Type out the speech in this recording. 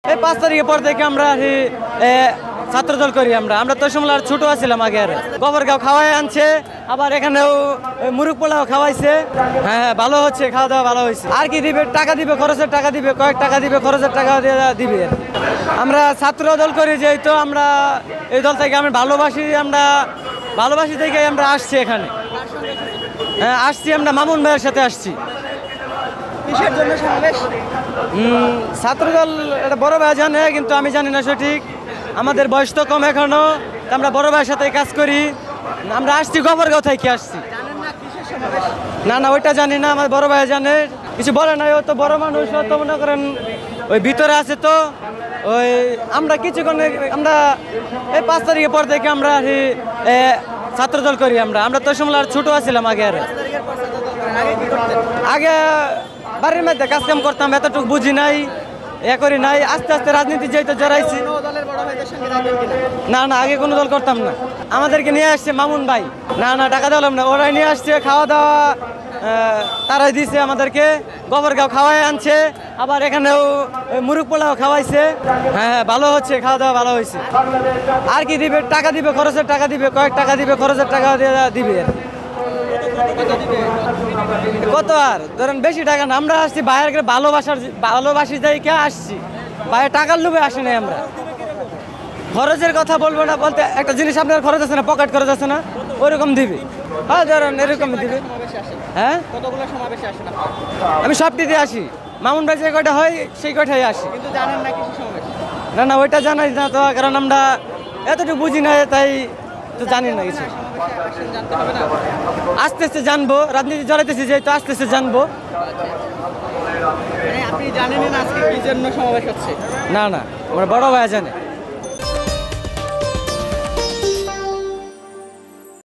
এই ৫ তারিখের পর থেকে আমরা ছাত্রদল করি। আমরা তো সময় ছোট আছিলাম আগে, আর গোবরগাঁও খাওয়াই আনছে, আবার এখানেও মুরগ পোলাও খাওয়াইছে। হ্যাঁ, ভালো হচ্ছে, খাওয়া দাওয়া ভালো হয়েছে। আর কি দিবে? টাকা দিবে, খরচের টাকা দিবে, কয়েক টাকা দিবে, খরচের টাকা দিবে। আমরা ছাত্রদল করি, যেহেতু আমরা এই দল থেকে আমি ভালোবাসি থেকে আমরা আসছি এখানে। হ্যাঁ, আসছি, আমরা মামুন ভাইয়ের সাথে আসছি। কিসের জন্য সমাবেশ? ছাত্রদল এটা বড় ভাই জানে, কিন্তু আমি জানি না সঠিক। আমাদের বয়স তো কম এখনো, আমরা বড় ভাইয়ের সাথে কাজ করি। আমরা আসছি গোবরগাঁও থেকে আসছি। না, ওইটা জানি না, আমার বড় ভাই জানে। কিছু বলে নাই, ও তো বড় মানুষ, ও তো মনে করেন ওই ভিতরে আছে। তো ওই আমরা আমরা এই ৫ তারিখের পর থেকে আমরা ছাত্রদল করি। আমরা তো সময় ছোট আছিলাম আগে, আর আগে বাড়ির মধ্যে কাজ কাম করতাম, এতটুকু বুঝি নাই, করি নাই। আস্তে আস্তে রাজনীতি যেহেতু জড়াইছি। না, আগে কোনো দল করতাম না। আমাদেরকে নিয়ে আসছে মামুন ভাই। না, টাকা দিলাম না, ওরাই নিয়ে আসছে। খাওয়া দাওয়া তারাই দিছে আমাদেরকে, গোবরগাঁও খাওয়াই আনছে, আবার এখানেও মুরগ পোলাও খাওয়াইছে। হ্যাঁ, ভালো হচ্ছে, খাওয়া দাওয়া ভালো হয়েছে। আর কি দিবে? টাকা দিবে, খরচের টাকা দিবে, কয়েক টাকা দিবে, খরচের টাকা দিবে। কত আর ধরেন বেশি টাকা না, আমরা আসছি ভাইয়ের ভালোবাসি যাই কে আসছি, ভাইয়ের টাকার লোভে আসি নাই। আমরা খরচের কথা বলবো না, বলতে একটা জিনিস আপনার খরচ আছে না, পকেট খরচ আছে না, ওইরকম দিবে। হ্যাঁ, ধরেন এরকম দিবে। হ্যাঁ, আমি সবটিতে আসি, মামুন ভাই যে কয়টা হয় সেই কয়টাই আসি। কিন্তু জানেন না কিসের সমাবেশ? না, ওইটা জানাই না তো, কারণ আমরা এতটুকু বুঝি না, তাই তো জানি না কিছু। আস্তে আস্তে জানবো, রাজনীতি জড়াইতেছি যেহেতু আস্তে আস্তে জানবো। আপনি জানেন না আজকে কি জন্য সমাবেশ হচ্ছে? না, আমার বড় ভাই জানে।